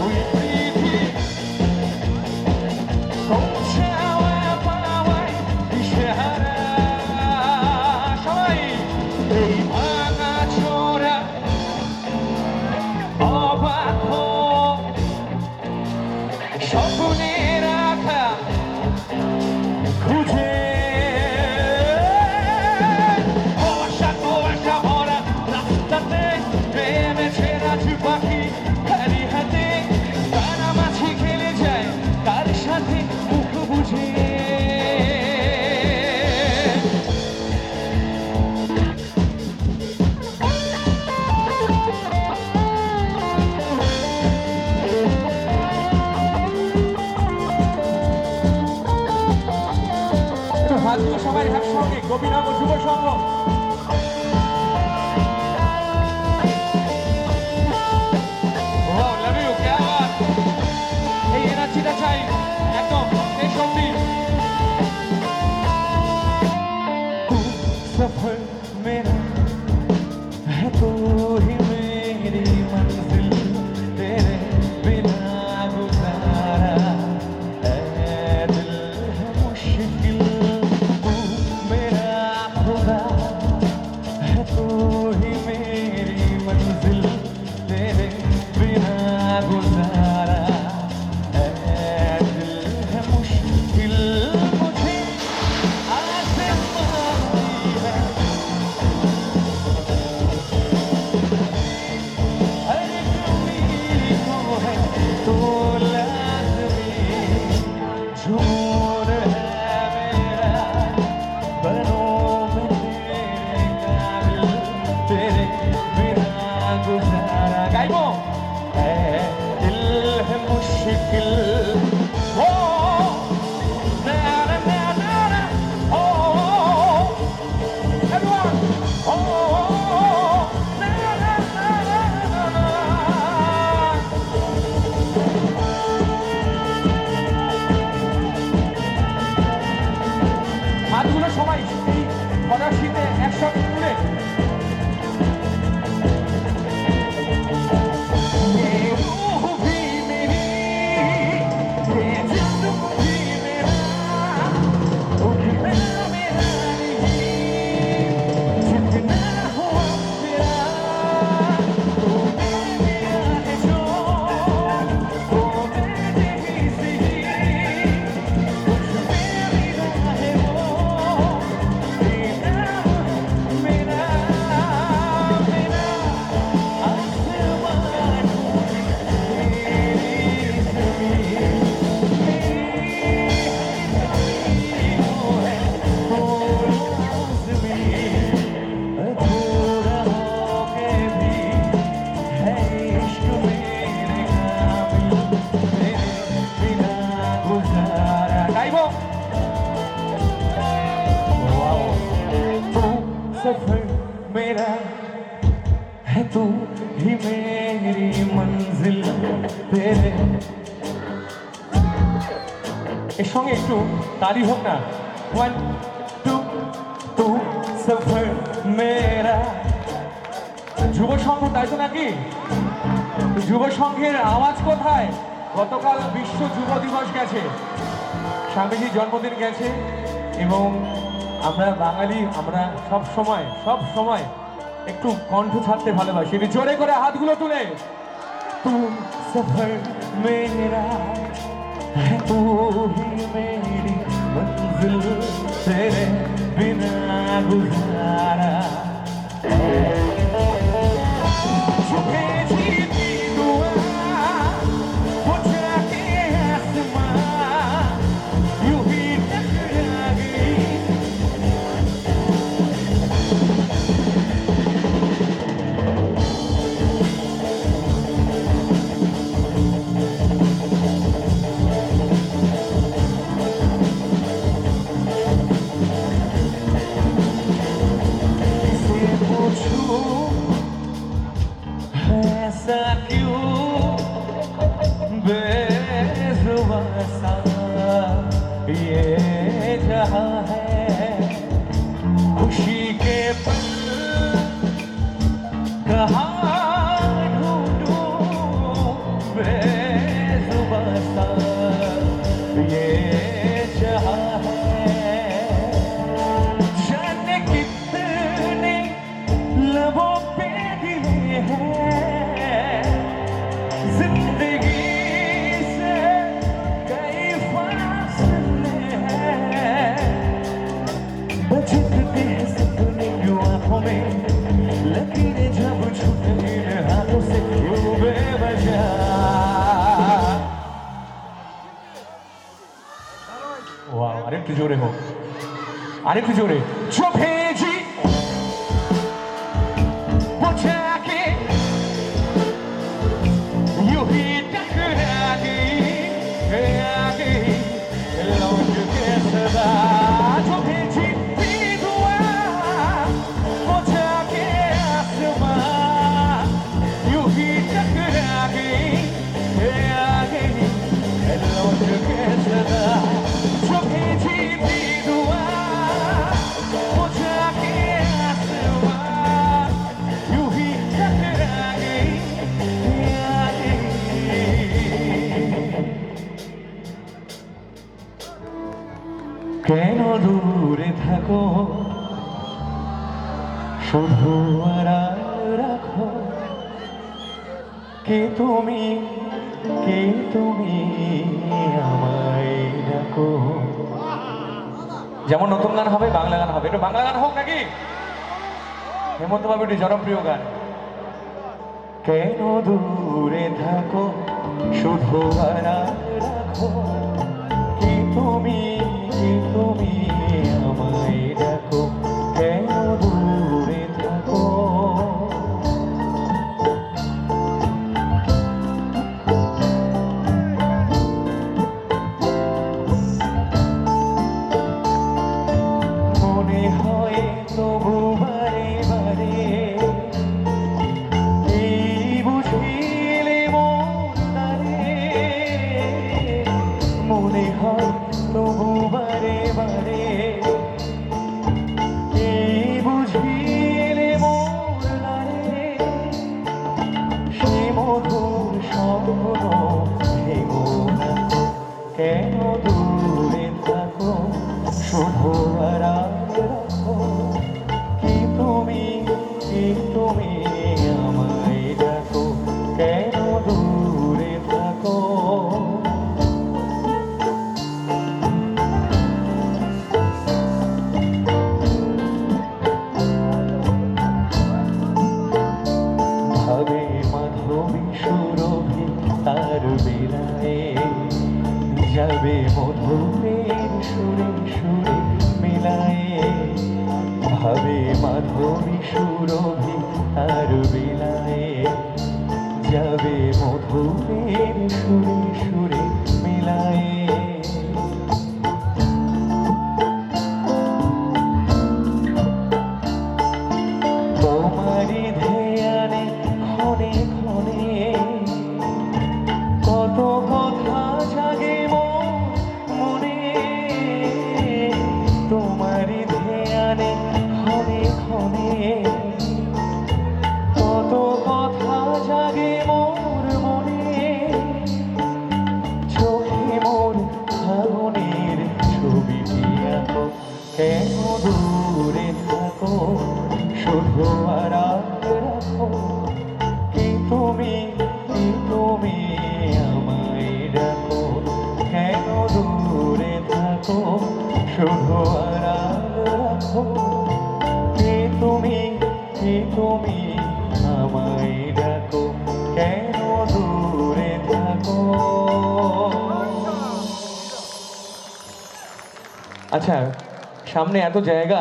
ওই পৃথিবী পৌঁছাওয়া পাওয়ায় দিশেহারা সবাই এই ভাঙা ছোড়া অবাক স্বপ্নে রাখা খুঁজে কুয়াশা কুয়াশা ভরা রাস্তাতে নেমেছে রাজু পাখি খালি হাতে কানামাছি খেলে যায় তার সাথে মুখ বুঝে হাতগুলো সবাই একসঙ্গে গোপীনগর যুব সংঘ এই এনার্জিটা চাই একদম এই সঙ্গী সফর মেরা है तू ही मेरी मंजिल तेरे बिना गुजारा है दिल है मुश्किल तू मेरा खुदा है तू ही मेरी मंजिल तेरे बिना गुजारा है दिल है मुश्किल मुझे आसमानी है हर कमी को है तो लाज़मी झूठ है मेरा बनो में तेरे काबिल तेरे बिना गुजारा गाइबो है दिल है मुश्किल ओ ना ना ना ना ना ओ everyone ओ ना ना ना ना ना হাতগুলো সবাই এই ভরা শীতে একসঙ্গে তুলে ये रूह भी मेरी ये जिस्म भी मेरा उठना मेरा नहीं जितना हुआ तेरा तो मेरा है जो वो मेरे ही सही कुछ मेरा है वो मेरा मेरा मेरा आसमान सफर मेरा है तू ही मेरी मंजिल तेरे এর সঙ্গে একটু তালি হোক না 1 2 तू सफर मेरा যুব সংঘ তাই তো নাকি যুব সংঘের আওয়াজ কোথায় গতকাল বিশ্ব যুব দিবস গেছে স্বামীজির জন্মদিন গেছে এবং আমরা বাঙালি আমরা সব সময় একটু কণ্ঠ ছাড়তে ভালোবাসি একটু জোরে করে হাতগুলো তুলে तू सफर मेरा है तू ही मेरी मंजिल तेरे बिना गुजारा झुके जीती दुआ वो जाके आसमां यूं ही टकरा गई ऐसा क्यों बेजुबां सा ये जहां है खुशी के पल कहाँ ढूंढूं একটু জোরে হোক, আরেকটু জোরে। जो भेजी वो जाके यूं ही टकरा गई लौट के सदा। जो भेजी थी दुआ वो जाके आसमां यूं ही टकरा गई लौट के सदा। जो भेजी थी दुआ वो जाके आसमां यूं ही टकरा गई। কেন দূরে থাকো শুধু আড়াল রাখো, কে তুমি আমায় ডাকো। যেমন নতুন গান হবে বাংলা গান হবে, একটু বাংলা গান হোক নাকি? হেমন্ত বাবু একটু জনপ্রিয় গান। কেন দূরে থাকো শুধু আড়াল রাখো, কে তুমি আমায় ডাকো। কেন দূরে থাকো মনে হয় তবু বারে বারে এই বুঝিলে মনে মনে হয় তবু বারে বারে এই বুঝিলে মনে সে মধুর স্বপ্ন ভেঙো না। কেন দূরে থাকো শুধু আড়াল রাখো, কি তুমি আমায় ডাকো। কেন দূরে থাকো ভাবে মাধবী সুরভি তার বেলায় যাবে মধুরের সুরে সুরে মেলায়। ভাবে মাধবী সুরভি তার বেলায় যাবে মধুরের সুরে সুরে মেলায়। তোমারি ধ্যানে ক্ষণে ক্ষণে কত কথা জাগে মনে। তোমারি ধ্যানে ক্ষণে ক্ষণে কত কথা জাগে মোর মনে। চোখে মোর ফাগুনের ছবিটি আঁকো। কেন দূরে থাকো শুধু আড়াল রাখো, কি তুমি আমায় ডাকো। কেন দূরে থাকো শুধু আড়াল রাখো, কে তুমি আমায় ডাকো। কেন দূরে থাকো। আচ্ছা, সামনে এত জায়গা,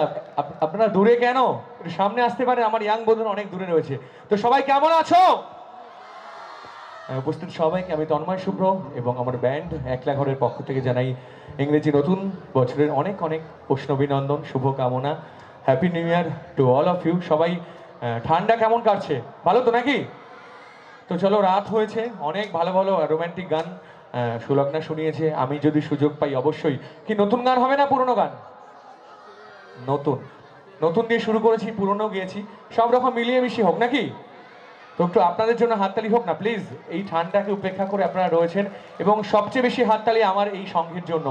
আপনারা দূরে কেন? একটু সামনে আসতে পারে, আমার ইয়াং বন্ধুরা অনেক দূরে রয়েছে। তো সবাই কেমন আছো? উপস্থিত সবাইকে আমি তন্ময় শুভ্র এবং আমার ব্যান্ড একলা ঘরের পক্ষ থেকে জানাই ইংরেজি নতুন বছরের অনেক অনেক অভিনন্দন, শুভকামনা। Happy new year to all of you. সবাই ঠান্ডা কেমন কাটছে? ভালো তো নাকি? তো চলো, রাত হয়েছে, অনেক ভালো ভালো রোম্যান্টিক গান সুলগ্না শুনিয়েছে। আমি যদি সুযোগ পাই অবশ্যই। কি নতুন গান হবে না পুরনো গান? নতুন দিয়ে শুরু করেছি, পুরনো গিয়েছি, সব রকম মিলিয়ে মিশিয়ে হোক নাকি? তো একটু আপনাদের জন্য হাততালি হোক না প্লিজ। এই ঠান্ডাকে উপেক্ষা করে আপনারা রয়েছেন, এবং সবচেয়ে বেশি হাততালি আমার এই সংঘের জন্য,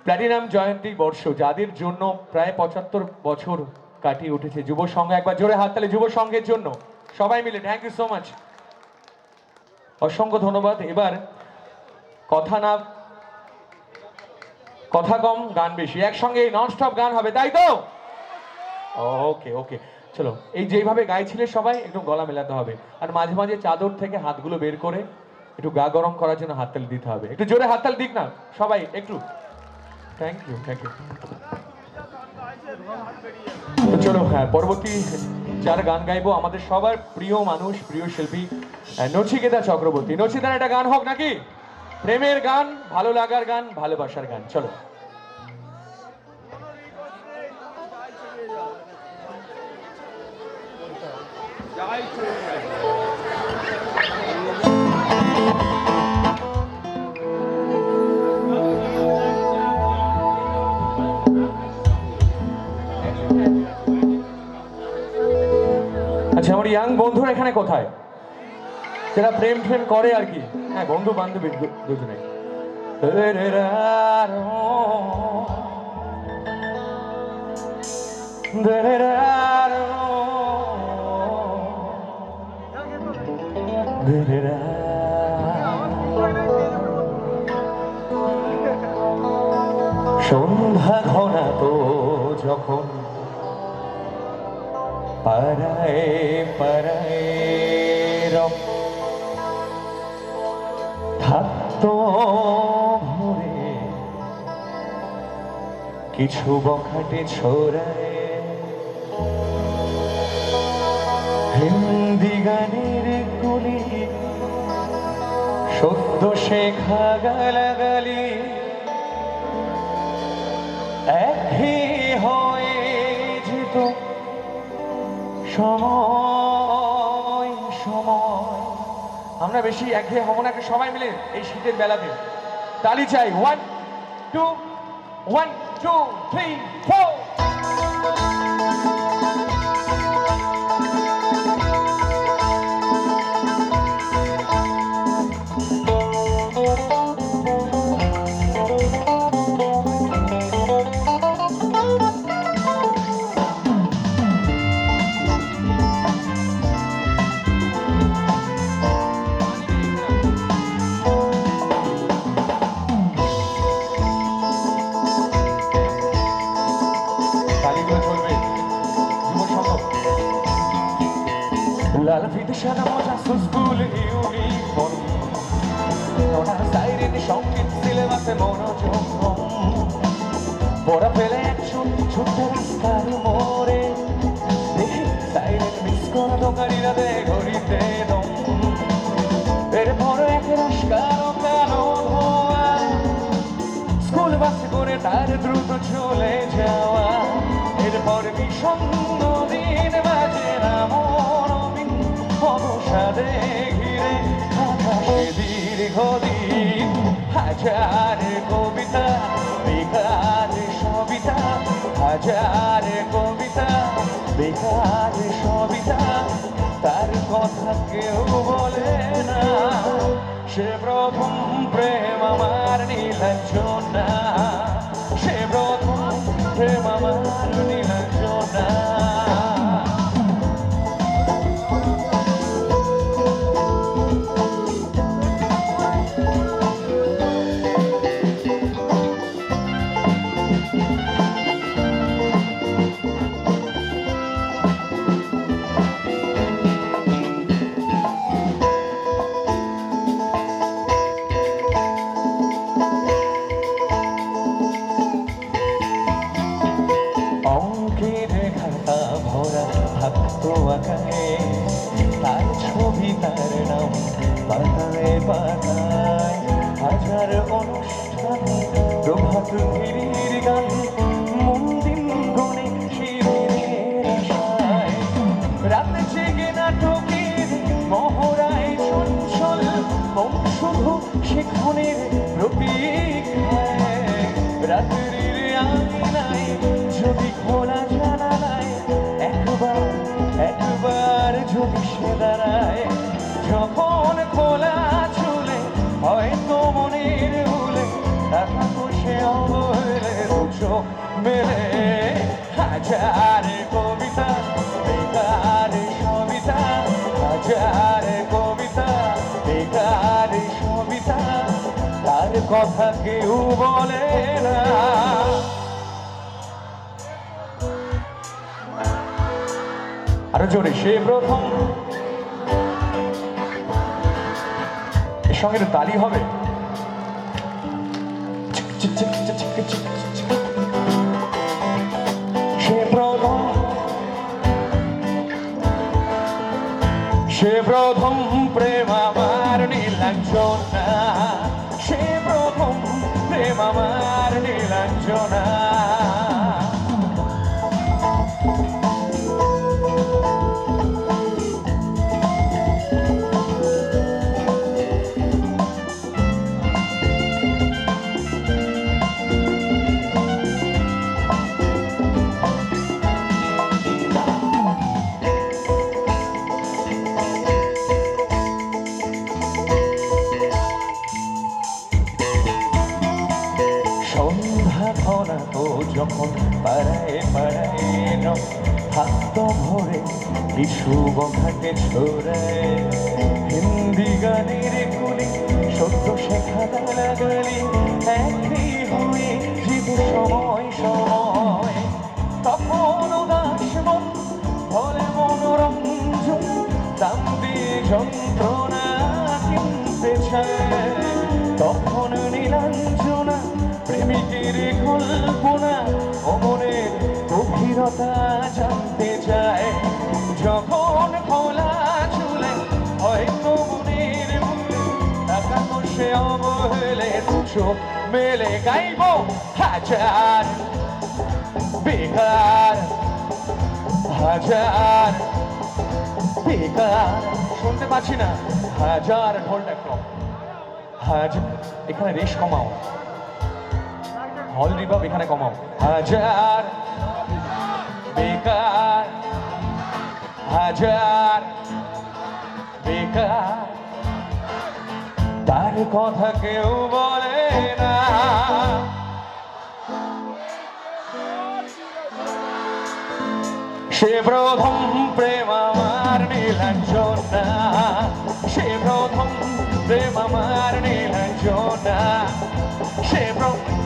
প্ল্যাটিনাম জয়ন্তী বর্ষ, যাদের জন্য প্রায় ৭৫ বছর কাটিয়ে উঠেছে যুব সংঘ। একবার জোরে হাততালি যুব সংঘের জন্য, সবাই মিলে। থ্যাংক ইউ সো মাচ, অসংখ্য ধন্যবাদ। এবার কথা কম গান বেশি, একসঙ্গে ননস্টপ গান হবে, তাই তো? ওকে ওকে, চলো। এই যেভাবে গাইছিলে সবাই একটু গলা মেলাতে হবে, আর মাঝে মাঝে চাদর থেকে হাতগুলো বের করে একটু গা গরম করার জন্য হাততালি দিতে হবে। একটু জোরে হাততালি দিক না সবাই একটু। Thank you thank you. তো চলো হ্যাঁ, পরবর্তী যার গান গাইবো আমাদের সবার প্রিয় মানুষ, প্রিয় শিল্পী নচিকেতা চক্রবর্তী। নচিতার একটা গান হোক নাকি? প্রেমের গান, ভালো লাগার গান, ভালোবাসার গান, চলো। আচ্ছা, আমার ইয়াং বন্ধুরা এখানে কোথায়, যারা প্রেম প্রেম করে আর কি? হ্যাঁ, বন্ধু বান্ধবী দুজনে। সন্ধ্যা ঘনাতো যখন পাড়ায় পাড়ায় রব থাকতো ভরে কিছু বখাটে ছড়ায়, হিন্দি গানের গুলি সদ্য শেখা গালাগালি একই হয়ে যেত সময় সময়। আমরা বেশি একঘেয়ে হব না, সবাই মিলে এই শীতের বেলাতে তালি চাই। 1 2 1 2 3 4। লাল ফিতে সাদা মোজা স্কুল ইউনিফর্ম, ওনার সাইরেন সঙ্গীত সিলেবাসে মনোযোগ পড়া ফেলে একজন ছুটে রাস্তার মোড়ে, দেখি সাইরেন মিস করা দোকানিরা দে ঘড়িতে দম, এরপর এক রাস্কার কালো ধোয়া, স্কুল বাসে করে তার দ্রুত চলে যাওয়া, এরপর বিষণ্ণ দিন বাজে না মনোবিন অবসাদে ঘিরে আকাশে দীর্ঘদিন হাজার কবিতা বেকার সবিতা, হাজার কবিতা বেকার সবিতা, তার কথা কেউ বলে না, সে প্রথম প্রেম আমার নীলাঞ্জনা, সে প্রথম প্রেম আমার নীলাঞ্জনা। থাকতো আকাশে তার ছবি তার নাম পাতায় পাতায়, হাজার অনুষ্ঠানে প্রভাত ফিরির গান মন্দির গণে শিবিরের আশায়, রাতে জেগে নাটকের মহড়ায় চঞ্চল মন শুধু সেখানের প্রতীক্ষায়, রাত্রির আঙিনায় যদি খোলা জানালায় একবার যদি সে দাঁড়ায়, যখন খোলা চুলে হয়তো মনের ভুলে টাকা কষে অবহেলে দুচো মেলে, হাজার কবিতা বেকার সবিতা, হাজার কবিতা বেকার সবিতা, তার কথা কেউ বলে না। আরো জোরে, সে প্রথম। এর সঙ্গে তালি হবে। সে প্রথম প্রেম আমার নীলাঞ্জনা, সে প্রথম প্রেম আমার নীলাঞ্জনা। সন্ধ্যা ঘনা তো যখন পাড়ায় পাড়ায় হাত ভরে কিছু বখাটে ছোড়ায়, হিন্দি গানের কুলি সত্য শেখা গালাগালি একই হয়ে জীবে সময় সময়। তখন উদাস মন বলে মনোরঞ্জন, দাম দিয়ে যন্ত্রণা কিনতে চায়। তখন নীলাঞ্জনা প্রেমিকের কল্পনা ও মনের গভীরতা জানতে চায়। যখন খোলা চুলে হয়তো মনের মুখে তাকানো সে অবহেলে চোখ মেলে গাইব হাজার বেকার, হাজার বেকার। শুনতে পাচ্ছি না, হাজার ঢোলটা কম, হাজার এখানে রেশ কমাও, হল রিভাব এখানে কমাও। হাজার বেকার, হাজার বেকার, তার কথা কেউ বলে না। সে প্রথম প্রেম আমার নীলাঞ্জনা, সে প্রথম প্রেম আমার নীলাঞ্জনা, সে প্রথম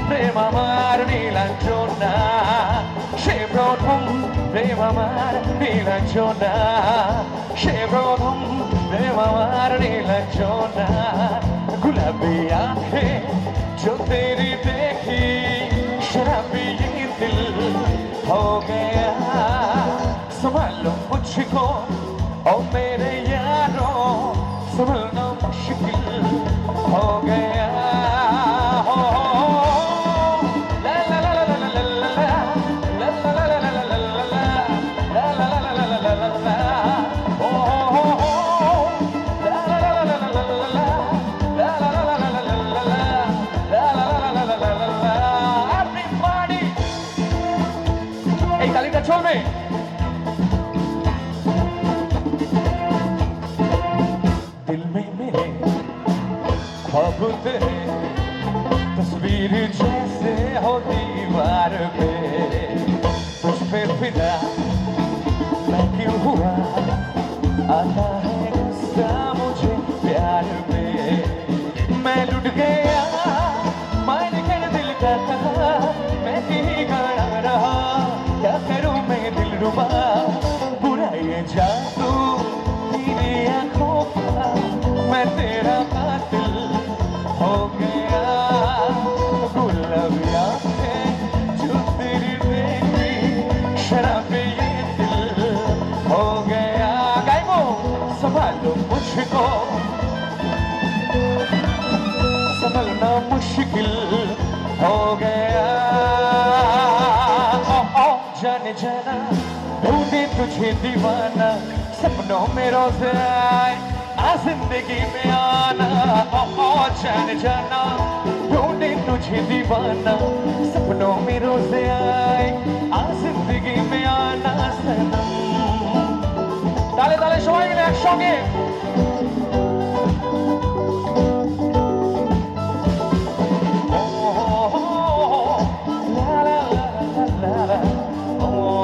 প্রেম আমার নীলাঞ্জনা, সে প্রথম প্রেম আমার নীলাঞ্জনা, সে প্রথম প্রেম আমার নীলাঞ্জনা। গুলাবি আঁখে जो तेरी देखी शराबी ये दिल हो गया, संभालो मुझको ओ मेरे यारों, संभलना मुश्किल हो गया। এই তালিকা চলবে। दिल में मेरे ख्वाब तेरे तस्वीर जैसे हो दीवार पे, तुझ पे फिदा मैं क्यों हुआ, आता है गुस्सा मुझे प्यार पे। मैं लुट गया मान कर दिल का कहा, मैं ही गाना रहा क्या करूं मैं दिलरुबा। बुरा ये जादू तेरी आंखों का, मैं तेरा कातिल हो गया। गुलाबी आंखें जो तेरी देखी शराबी ये दिल हो गया। गाइबो संभालो मुझको, संभलना मुश्किल हो गया। जाने जाना ढूंढे तुझे दीवाना, सपनों में रोज आए आ जिंदगी में आना। जाने जाना ढूंढे तुझे दीवाना, सपनों में रोज आए आ जिंदगी में आना सनम। ताले ताले সবাই মিলে একসঙ্গে। Oh